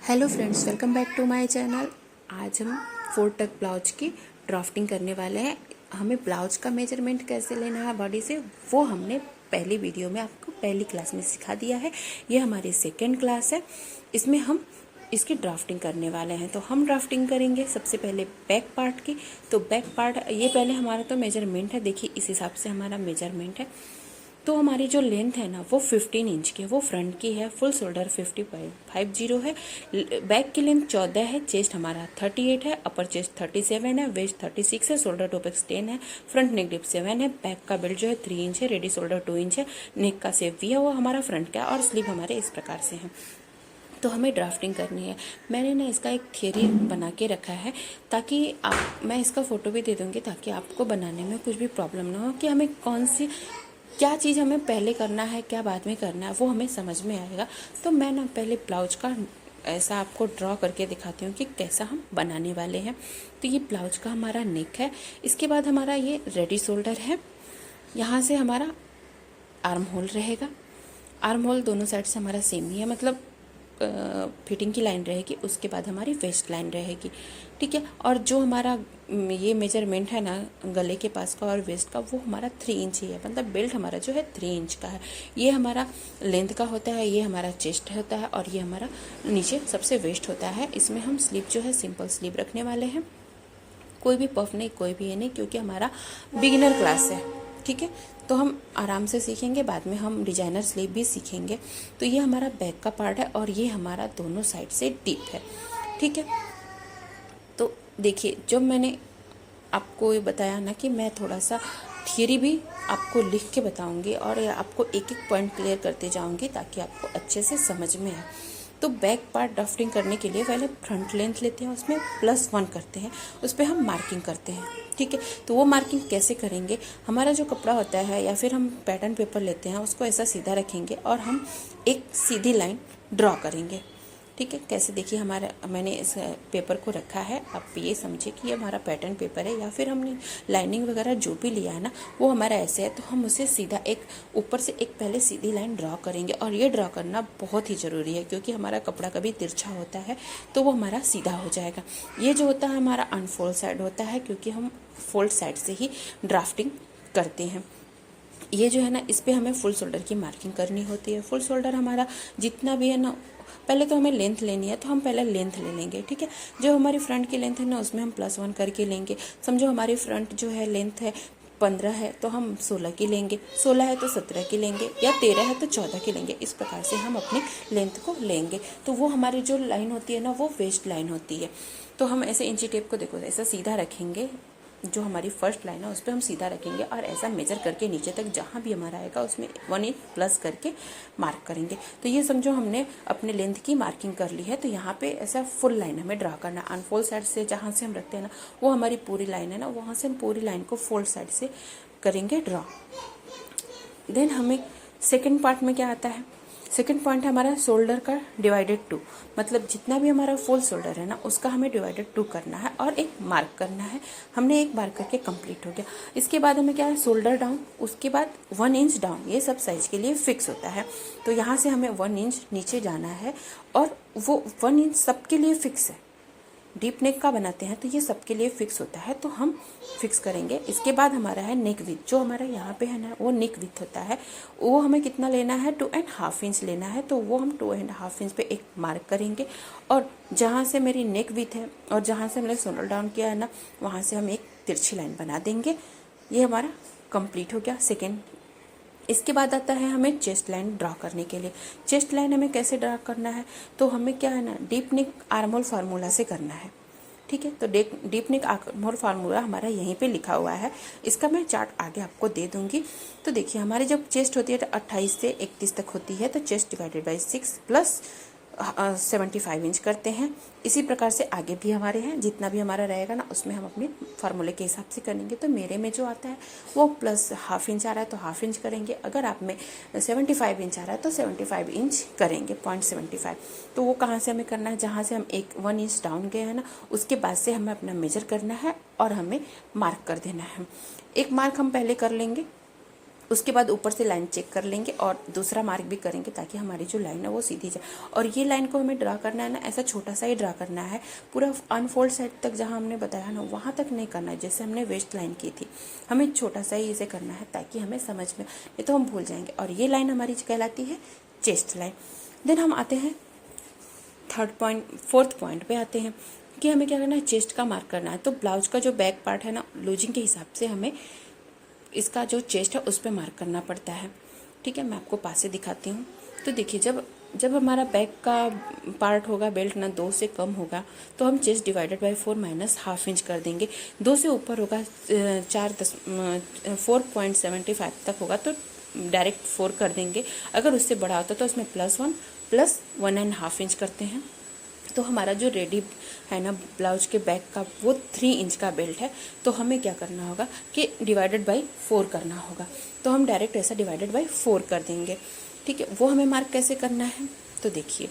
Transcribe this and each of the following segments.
Hello friends, welcome back to my channel. आज हम 4 टक ब्लाउज की ड्राफ्टिंग करने वाले हैं। हमें ब्लाउज का मेजरमेंट कैसे लेना है बॉडी से, वो हमने पहली वीडियो में आपको पहली क्लास में सिखा दिया है। ये हमारी सेकेंड क्लास है, इसमें हम इसकी ड्राफ्टिंग करने वाले हैं। तो हम ड्राफ्टिंग करेंगे सबसे पहले बैक पार्ट की। तो बैक पार्ट ये पहले हमारा तो मेजरमेंट है, देखिए इस हिसाब से हमारा मेजरमेंट है। तो हमारी जो लेंथ है ना वो 15 इंच की है, वो फ्रंट की है। फुल शोल्डर 50 है, बैक की लेंथ 14 है, चेस्ट हमारा 38 है, अपर चेस्ट 37 है, वेस्ट 36 है, शोल्डर टॉप एक्स 10 है, फ्रंट नेक डिप 7 है, बैक का बेल्ट जो है 3 इंच है, रेडी शोल्डर 2 इंच है, नेक का सेप वी है वो हमारा फ्रंट का, और स्लीव हमारे इस प्रकार से हैं। तो हमें ड्राफ्टिंग करनी है। मैंने ना इसका एक थियरी बना के रखा है, ताकि मैं इसका फ़ोटो भी दे दूँगी, ताकि आपको बनाने में कुछ भी प्रॉब्लम ना हो कि हमें क्या चीज़ हमें पहले करना है, क्या बाद में करना है, वो हमें समझ में आएगा। तो मैं ना पहले ब्लाउज का ऐसा आपको ड्रॉ करके दिखाती हूँ कि कैसा हम बनाने वाले हैं। तो ये ब्लाउज का हमारा नेक है, इसके बाद हमारा ये रेडी शोल्डर है, यहाँ से हमारा आर्म होल रहेगा। आर्म होल दोनों साइड से हमारा सेम ही है, मतलब फिटिंग की लाइन रहेगी, उसके बाद हमारी वेस्ट लाइन रहेगी, ठीक है। और जो हमारा ये मेजरमेंट है ना गले के पास का और वेस्ट का, वो हमारा 3 इंच ही है, मतलब बेल्ट हमारा जो है 3 इंच का है। ये हमारा लेंथ का होता है, ये हमारा चेस्ट होता है, और ये हमारा नीचे सबसे वेस्ट होता है। इसमें हम स्लीव जो है सिंपल स्लीव रखने वाले हैं, कोई भी पफ नहीं, कोई भी ये नहीं, क्योंकि हमारा बिगिनर क्लास है, ठीक है। तो हम आराम से सीखेंगे, बाद में हम डिजाइनर स्लीव भी सीखेंगे। तो ये हमारा बैक का पार्ट है, और ये हमारा दोनों साइड से डीप है, ठीक है। तो देखिए, जब मैंने आपको ये बताया ना कि मैं थोड़ा सा थियरी भी आपको लिख के बताऊंगी, और आपको एक एक पॉइंट क्लियर करते जाऊंगी, ताकि आपको अच्छे से समझ में आए। तो बैक पार्ट ड्राफ्टिंग करने के लिए पहले फ्रंट लेंथ लेते हैं, उसमें +1 करते हैं, उस पर हम मार्किंग करते हैं, ठीक है। तो वो मार्किंग कैसे करेंगे, हमारा जो कपड़ा होता है या फिर हम पैटर्न पेपर लेते हैं, उसको ऐसा सीधा रखेंगे और हम एक सीधी लाइन ड्रॉ करेंगे, ठीक है। कैसे, देखिए हमारा मैंने इस पेपर को रखा है, आप ये समझे कि ये हमारा पैटर्न पेपर है, या फिर हमने लाइनिंग वगैरह जो भी लिया है ना वो हमारा ऐसे है। तो हम उसे सीधा एक ऊपर से एक पहले सीधी लाइन ड्रॉ करेंगे, और ये ड्रॉ करना बहुत ही ज़रूरी है, क्योंकि हमारा कपड़ा कभी तिरछा होता है तो वो हमारा सीधा हो जाएगा। ये जो होता है हमारा अनफोल्ड साइड होता है, क्योंकि हम फोल्ड साइड से ही ड्राफ्टिंग करते हैं। ये जो है ना, इस पर हमें फुल शोल्डर की मार्किंग करनी होती है। फुल शोल्डर हमारा जितना भी है ना, पहले तो हमें लेंथ लेनी है, तो हम पहले लेंथ ले लेंगे, ठीक है। जो हमारी फ्रंट की लेंथ है ना, उसमें हम +1 करके लेंगे। समझो हमारी फ्रंट जो है लेंथ है 15 है, तो हम 16 की लेंगे, 16 है तो 17 की लेंगे, या 13 है तो 14 की लेंगे। इस प्रकार से हम अपनी लेंथ को लेंगे। तो वो हमारी जो लाइन होती है ना, वो वेस्ट लाइन होती है। तो हम ऐसे इंची टेप को देखो ऐसा सीधा रखेंगे, जो हमारी फर्स्ट लाइन है उस पर हम सीधा रखेंगे, और ऐसा मेजर करके नीचे तक जहाँ भी हमारा आएगा उसमें 1 इंच प्लस करके मार्क करेंगे। तो ये समझो हमने अपने लेंथ की मार्किंग कर ली है। तो यहाँ पे ऐसा फुल लाइन हमें ड्रा करना है। अनफोल्ड साइड से जहाँ से हम रखते हैं ना, वो हमारी पूरी लाइन है ना, वहाँ से हम पूरी लाइन को फोल्ड साइड से करेंगे ड्रा। देन हमें सेकेंड पार्ट में क्या आता है, सेकेंड पॉइंट है हमारा शोल्डर का डिवाइडेड 2, मतलब जितना भी हमारा फुल शोल्डर है ना, उसका हमें डिवाइडेड 2 करना है और एक मार्क करना है। हमने एक बार करके कंप्लीट हो गया। इसके बाद हमें क्या है, शोल्डर डाउन, उसके बाद 1 इंच डाउन, ये सब साइज के लिए फिक्स होता है। तो यहाँ से हमें 1 इंच नीचे जाना है, और वो 1 इंच सबके लिए फिक्स है। डीप नेक का बनाते हैं तो ये सबके लिए फिक्स होता है, तो हम फिक्स करेंगे। इसके बाद हमारा है नेक विथ, जो हमारा यहाँ पे है ना वो नेक विथ होता है। वो हमें कितना लेना है, 2.5 इंच लेना है। तो वो हम 2.5 इंच पे एक मार्क करेंगे, और जहाँ से मेरी नेक विथ है और जहाँ से मैंने शोल्डर डाउन किया है ना, वहाँ से हम एक तिरछी लाइन बना देंगे। ये हमारा कंप्लीट हो गया सेकेंड। इसके बाद आता है हमें चेस्ट लाइन ड्रा करने के लिए। चेस्ट लाइन हमें कैसे ड्रा करना है, तो हमें क्या है ना, deep neck arm hole formula से करना है, ठीक है। तो deep neck arm hole formula हमारा यहीं पे लिखा हुआ है, इसका मैं चार्ट आगे आपको दे दूंगी। तो देखिए हमारी जब चेस्ट होती है तो 28 से 31 तक होती है, तो chest divided by 6 plus 75 inch करते हैं। इसी प्रकार से आगे भी हमारे हैं, जितना भी हमारा रहेगा ना उसमें हम अपने फार्मूले के हिसाब से करेंगे। तो मेरे में जो आता है वो +1/2 इंच आ रहा है तो 1/2 इंच करेंगे, अगर आप में 75 इंच आ रहा है तो 75 इंच करेंगे, 0.75। तो वो कहाँ से हमें करना है, जहाँ से हम 1 इंच डाउन गए हैं ना, उसके बाद से हमें अपना मेजर करना है और हमें मार्क कर देना है। एक मार्क हम पहले कर लेंगे, उसके बाद ऊपर से लाइन चेक कर लेंगे और दूसरा मार्क भी करेंगे ताकि हमारी जो लाइन है वो सीधी जाए। और ये लाइन को हमें ड्रा करना है ना, ऐसा छोटा सा ही ड्रा करना है, पूरा अनफोल्ड साइड तक जहाँ हमने बताया ना वहाँ तक नहीं करना है, जैसे हमने वेस्ट लाइन की थी। हमें छोटा सा ही इसे करना है ताकि हमें समझ में, नहीं तो हम भूल जाएंगे। और ये लाइन हमारी कहलाती है चेस्ट लाइन। देन हम आते हैं फोर्थ पॉइंट पे आते हैं कि हमें क्या करना है, चेस्ट का मार्क करना है। तो ब्लाउज का जो बैक पार्ट है ना, लूजिंग के हिसाब से हमें इसका जो चेस्ट है उस पर मार्क करना पड़ता है। ठीक है, मैं आपको पास से दिखाती हूँ। तो देखिए, जब हमारा बैक का पार्ट होगा बेल्ट ना 2 से कम होगा तो हम chest divided by 4 minus ½ inch कर देंगे। 2 से ऊपर होगा 4.75 तक होगा तो डायरेक्ट 4 कर देंगे। अगर उससे बड़ा होता तो उसमें +1 + 1½ इंच करते हैं। तो हमारा जो रेडी है ना ब्लाउज के बैक का वो 3 इंच का बेल्ट है। तो हमें क्या करना होगा कि डिवाइडेड बाय 4 करना होगा। तो हम डायरेक्ट ऐसा डिवाइडेड बाय 4 कर देंगे। ठीक है, वो हमें मार्क कैसे करना है, तो देखिए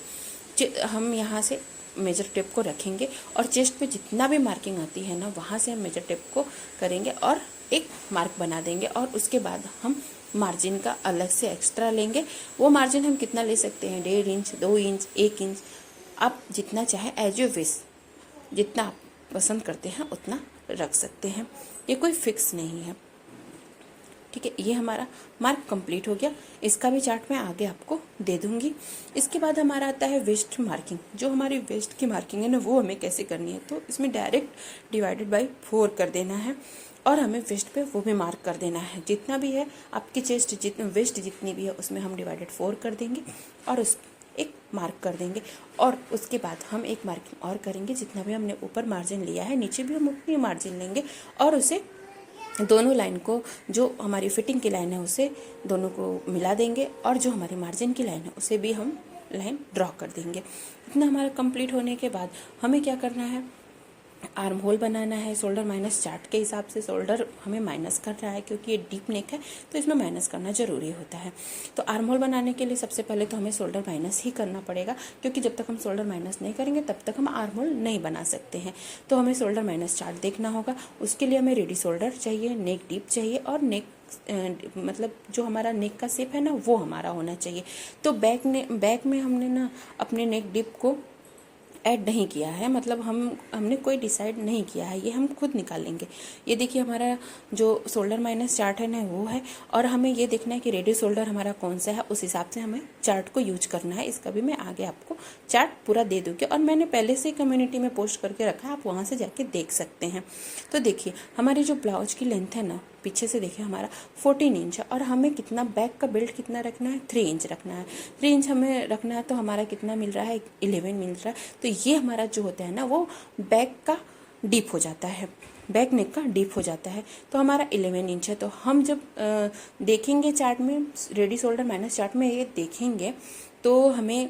हम यहाँ से मेजर टेप को रखेंगे और चेस्ट पे जितना भी मार्किंग आती है ना वहाँ से हम मेजर टेप को करेंगे और एक मार्क बना देंगे। और उसके बाद हम मार्जिन का अलग से एक्स्ट्रा लेंगे। वो मार्जिन हम कितना ले सकते हैं, 1.5 इंच, 2 इंच, 1 इंच, आप जितना चाहे एज यू विश, जितना आप पसंद करते हैं उतना रख सकते हैं, ये कोई फिक्स नहीं है। ठीक है, ये हमारा मार्क कंप्लीट हो गया। इसका भी चार्ट मैं आगे आपको दे दूंगी। इसके बाद हमारा आता है वेस्ट मार्किंग। जो हमारी वेस्ट की मार्किंग है ना वो हमें कैसे करनी है, तो इसमें डायरेक्ट डिवाइडेड बाय 4 कर देना है और हमें वेस्ट पे वो भी मार्क कर देना है। जितना भी है आपकी चेस्ट वेस्ट जितनी भी है उसमें हम डिवाइडेड 4 कर देंगे और उस एक मार्क कर देंगे। और उसके बाद हम एक मार्किंग और करेंगे, जितना भी हमने ऊपर मार्जिन लिया है नीचे भी हम उतनी मार्जिन लेंगे और उसे दोनों लाइन को, जो हमारी फिटिंग की लाइन है उसे दोनों को मिला देंगे और जो हमारी मार्जिन की लाइन है उसे भी हम लाइन ड्रॉ कर देंगे। इतना हमारा कंप्लीट होने के बाद हमें क्या करना है, आर्म होल बनाना है। शोल्डर माइनस चार्ट के हिसाब से शोल्डर हमें माइनस कर रहा है क्योंकि ये डीप नेक है तो इसमें माइनस करना ज़रूरी होता है। तो आर्म होल बनाने के लिए सबसे पहले तो हमें शोल्डर माइनस ही करना पड़ेगा, क्योंकि जब तक हम शोल्डर माइनस नहीं करेंगे तब तक हम आर्म होल नहीं बना सकते हैं। तो हमें शोल्डर माइनस चार्ट देखना होगा। उसके लिए हमें रेडी शोल्डर चाहिए, नेक डीप चाहिए और नेक मतलब जो हमारा नेक का शेप है ना वो हमारा होना चाहिए। तो बैक में हमने ना अपने नेक डिप को ऐड नहीं किया है, मतलब हमने कोई डिसाइड नहीं किया है, ये हम खुद निकालेंगे। ये देखिए हमारा जो शोल्डर माइनस चार्ट है ना वो है और हमें ये देखना है कि रेडी शोल्डर हमारा कौन सा है, उस हिसाब से हमें चार्ट को यूज करना है। इसका भी मैं आगे आपको चार्ट पूरा दे दूँगी और मैंने पहले से कम्युनिटी में पोस्ट करके रखा है, आप वहाँ से जाके देख सकते हैं। तो देखिए हमारी जो ब्लाउज की लेंथ है ना पीछे से देखिए हमारा 14 इंच है और हमें कितना बैक का बेल्ट कितना रखना है, 3 इंच रखना है। 3 इंच हमें रखना है तो हमारा कितना मिल रहा है, 11 मिल रहा है। तो ये हमारा जो होता है ना वो बैक का डीप हो जाता है, बैक नेक का डीप हो जाता है। तो हमारा 11 इंच है। तो हम जब देखेंगे चार्ट में, रेडी शोल्डर माइनस चार्ट में ये देखेंगे तो हमें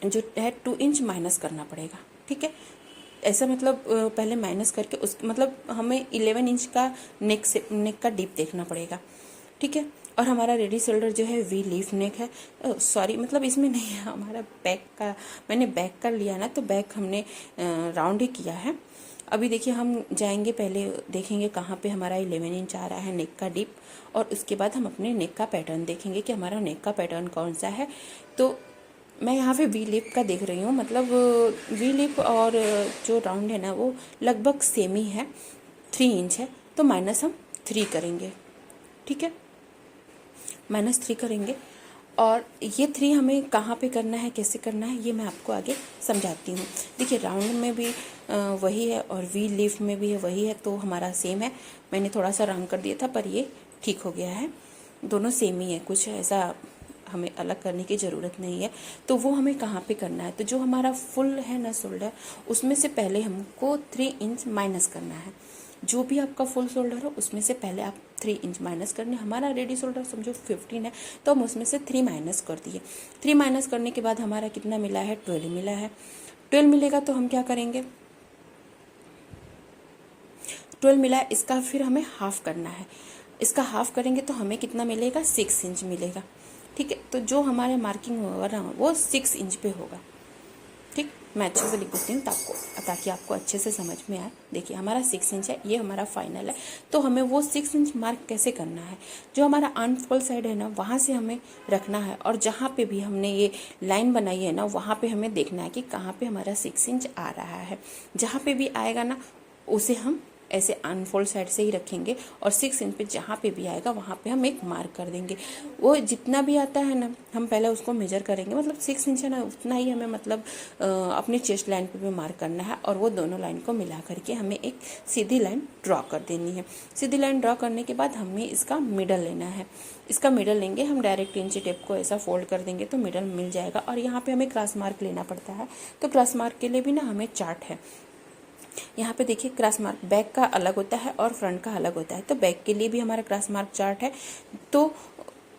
जो है 2 इंच माइनस करना पड़ेगा। ठीक है, ऐसा मतलब पहले माइनस करके उस मतलब हमें 11 इंच का नेक का डीप देखना पड़ेगा। ठीक है, और हमारा रेडी शोल्डर जो है वी लीफ नेक है, सॉरी मतलब इसमें नहीं है, हमारा बैक का, मैंने बैक का लिया ना तो बैक हमने राउंड ही किया है। अभी देखिए हम जाएंगे, पहले देखेंगे कहाँ पे हमारा 11 इंच आ रहा है नेक का डीप और उसके बाद हम अपने नेक का पैटर्न देखेंगे कि हमारा नेक का पैटर्न कौन सा है। तो मैं यहाँ पे वी लिप का देख रही हूँ, मतलब वी लिप और जो राउंड है ना वो लगभग सेम ही है, 3 इंच है। तो माइनस हम 3 करेंगे। ठीक है, -3 करेंगे और ये 3 हमें कहाँ पे करना है, कैसे करना है, ये मैं आपको आगे समझाती हूँ। देखिए राउंड में भी वही है और वी लीफ में भी है वही है, तो हमारा सेम है। मैंने थोड़ा सा रंग कर दिया था पर ये ठीक हो गया है, दोनों सेम ही है, कुछ ऐसा हमें अलग करने की ज़रूरत नहीं है। तो वो हमें कहाँ पे करना है, तो जो हमारा फुल है ना शोल्डर उसमें से पहले हमको 3 इंच माइनस करना है। जो भी आपका फुल शोल्डर हो उसमें से पहले आप 3 इंच माइनस करने। हमारा रेडी शोल्डर समझो 15 है तो हम उसमें से 3 माइनस कर दिए। 3 माइनस करने के बाद हमारा कितना मिला है, 12 मिला है। 12 मिलेगा तो हम क्या करेंगे, 12 मिला है, इसका फिर हमें हाफ करना है। इसका हाफ करेंगे तो हमें कितना मिलेगा, 6 इंच मिलेगा। ठीक है, तो जो हमारे मार्किंग होगा ना वो 6 इंच पे होगा। ठीक, मैं अच्छे से लिख देती हूँ ताकि आपको अच्छे से समझ में आए। देखिए हमारा 6 इंच है, ये हमारा फाइनल है। तो हमें वो 6 इंच मार्क कैसे करना है, जो हमारा अनफोल्ड साइड है ना वहाँ से हमें रखना है, और जहाँ पे भी हमने ये लाइन बनाई है ना वहाँ पे हमें देखना है कि कहाँ पे हमारा 6 इंच आ रहा है। जहाँ पे भी आएगा ना उसे हम ऐसे अनफोल्ड साइड से ही रखेंगे, और 6 इंच पे जहाँ पे भी आएगा वहाँ पे हम एक मार्क कर देंगे। वो जितना भी आता है ना हम पहले उसको मेजर करेंगे, मतलब 6 इंच है ना उतना ही हमें मतलब अपने चेस्ट लाइन पे भी मार्क करना है, और वो दोनों लाइन को मिला करके हमें एक सीधी लाइन ड्रॉ कर देनी है। सीधी लाइन ड्रॉ करने के बाद हमें इसका मिडल लेना है। इसका मिडल लेंगे हम, डायरेक्ट इंची टेप को ऐसा फोल्ड कर देंगे तो मिडल मिल जाएगा। और यहाँ पे हमें क्रॉस मार्क लेना पड़ता है, तो क्रॉस मार्क के लिए भी ना हमें चार्ट है। यहाँ पे देखिए क्रॉस मार्क बैक का अलग होता है और फ्रंट का अलग होता है, तो बैक के लिए भी हमारा क्रॉस मार्क चार्ट है। तो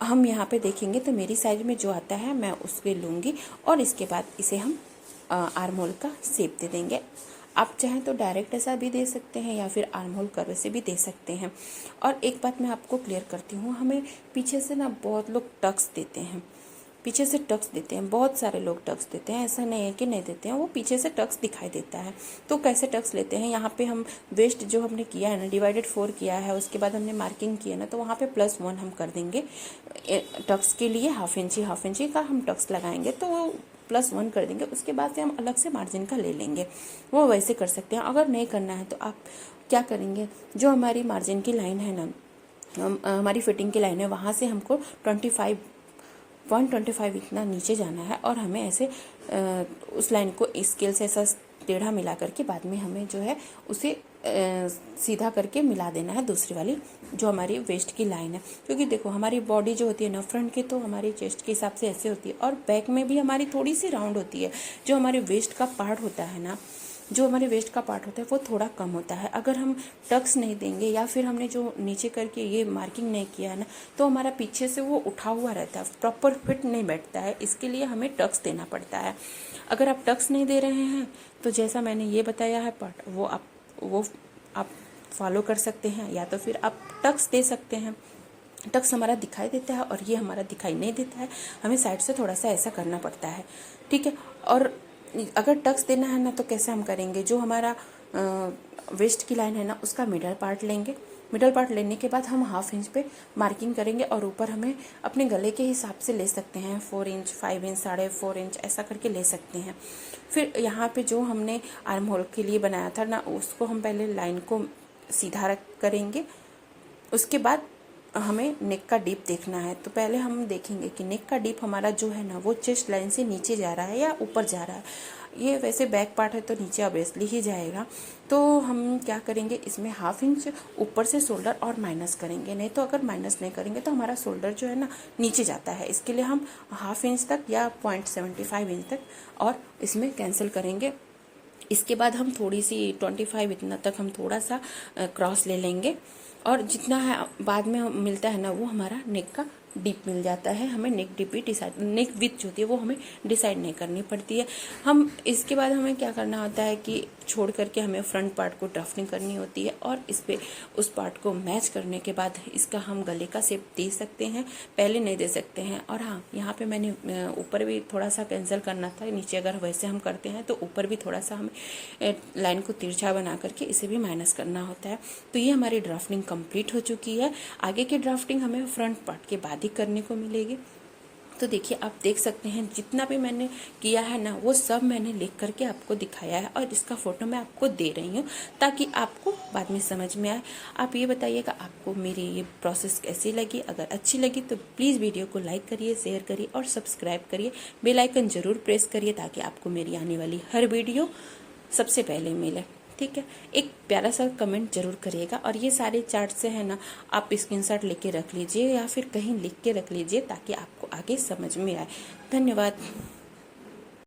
हम यहाँ पे देखेंगे तो मेरी साइज में जो आता है मैं उसके लूँगी, और इसके बाद इसे हम आर्म होल का शेप दे देंगे। आप चाहें तो डायरेक्ट ऐसा भी दे सकते हैं या फिर आर्म होल कर्व से भी दे सकते हैं। और एक बात मैं आपको क्लियर करती हूँ, हमें पीछे से ना बहुत लोग टक्स देते हैं, पीछे से टक्स देते हैं, बहुत सारे लोग टक्स देते हैं, ऐसा नहीं है कि नहीं देते हैं, वो पीछे से टक्स दिखाई देता है। तो कैसे टक्स लेते हैं, यहाँ पे हम वेस्ट जो हमने किया है ना डिवाइडेड 4 किया है, उसके बाद हमने मार्किंग किया ना, तो वहाँ पे +1 हम कर देंगे। टक्स के लिए हाफ इंची का हम टक्स लगाएंगे तो वो +1 कर देंगे। उसके बाद से हम अलग से मार्जिन का ले लेंगे, वो वैसे कर सकते हैं। अगर नहीं करना है तो आप क्या करेंगे, जो हमारी मार्जिन की लाइन है ना, हमारी फिटिंग की लाइन है, वहाँ से हमको 125 इतना नीचे जाना है, और हमें ऐसे उस लाइन को स्केल से ऐसा टेढ़ा मिला करके बाद में हमें जो है उसे सीधा करके मिला देना है दूसरी वाली जो हमारी वेस्ट की लाइन है। क्योंकि देखो हमारी बॉडी जो होती है ना फ्रंट की तो हमारी चेस्ट के हिसाब से ऐसे होती है, और बैक में भी हमारी थोड़ी सी राउंड होती है। जो हमारे वेस्ट का पार्ट होता है ना, जो हमारे वेस्ट का पार्ट होता है वो थोड़ा कम होता है। अगर हम टक्स नहीं देंगे या फिर हमने जो नीचे करके ये मार्किंग नहीं किया है ना, तो हमारा पीछे से वो उठा हुआ रहता है, प्रॉपर फिट नहीं बैठता है। इसके लिए हमें टक्स देना पड़ता है। अगर आप टक्स नहीं दे रहे हैं तो जैसा मैंने ये बताया है पार्ट, वो आप फॉलो कर सकते हैं, या तो फिर आप टक्स दे सकते हैं। टक्स हमारा दिखाई देता है और ये हमारा दिखाई नहीं देता है, हमें साइड से थोड़ा सा ऐसा करना पड़ता है, ठीक है। और अगर टक्स देना है ना तो कैसे हम करेंगे, जो हमारा वेस्ट की लाइन है ना उसका मिडल पार्ट लेंगे। मिडल पार्ट लेने के बाद हम हाफ इंच पे मार्किंग करेंगे, और ऊपर हमें अपने गले के हिसाब से ले सकते हैं 4 इंच, 5 इंच, 4.5 इंच ऐसा करके ले सकते हैं। फिर यहाँ पे जो हमने आर्म होल के लिए बनाया था ना, उसको हम पहले लाइन को सीधा करेंगे। उसके बाद हमें नेक का डीप देखना है, तो पहले हम देखेंगे कि नेक का डीप हमारा जो है ना वो चेस्ट लाइन से नीचे जा रहा है या ऊपर जा रहा है। ये वैसे बैक पार्ट है तो नीचे ऑब्वियसली ही जाएगा। तो हम क्या करेंगे, इसमें हाफ इंच ऊपर से शोल्डर और माइनस करेंगे, नहीं तो अगर माइनस नहीं करेंगे तो हमारा शोल्डर जो है ना नीचे जाता है। इसके लिए हम हाफ इंच तक या 0.75 इंच तक और इसमें कैंसिल करेंगे। इसके बाद हम थोड़ी सी 25 इतना तक हम थोड़ा सा क्रॉस ले लेंगे, और जितना है बाद में मिलता है ना वो हमारा नेक का डीप मिल जाता है। हमें नेक डीप भी डिसाइड, नेक विड्थ होती है वो हमें डिसाइड नहीं करनी पड़ती है। हम इसके बाद हमें क्या करना होता है कि छोड़ करके हमें फ्रंट पार्ट को ड्राफ्टिंग करनी होती है, और इस पे उस पार्ट को मैच करने के बाद इसका हम गले का शेप दे सकते हैं, पहले नहीं दे सकते हैं। और हाँ, यहाँ पे मैंने ऊपर भी थोड़ा सा कैंसिल करना था, नीचे अगर वैसे हम करते हैं तो ऊपर भी थोड़ा सा हमें लाइन को तिरछा बना करके इसे भी माइनस करना होता है। तो ये हमारी ड्राफ्टिंग कंप्लीट हो चुकी है। आगे की ड्राफ्टिंग हमें फ्रंट पार्ट के बाद ही करने को मिलेगी। तो देखिए आप देख सकते हैं जितना भी मैंने किया है ना वो सब मैंने लिख करके आपको दिखाया है, और इसका फोटो मैं आपको दे रही हूँ ताकि आपको बाद में समझ में आए। आप ये बताइएगा आपको मेरी ये प्रोसेस कैसी लगी। अगर अच्छी लगी तो प्लीज़ वीडियो को लाइक करिए, शेयर करिए और सब्सक्राइब करिए। बेल आइकन ज़रूर प्रेस करिए ताकि आपको मेरी आने वाली हर वीडियो सबसे पहले मिले, ठीक है। एक प्यारा सा कमेंट जरूर करिएगा, और ये सारे चार्ट से है ना आप स्क्रीनशॉट लेके रख लीजिए या फिर कहीं लिख के रख लीजिए ताकि आपको आगे समझ में आए। धन्यवाद।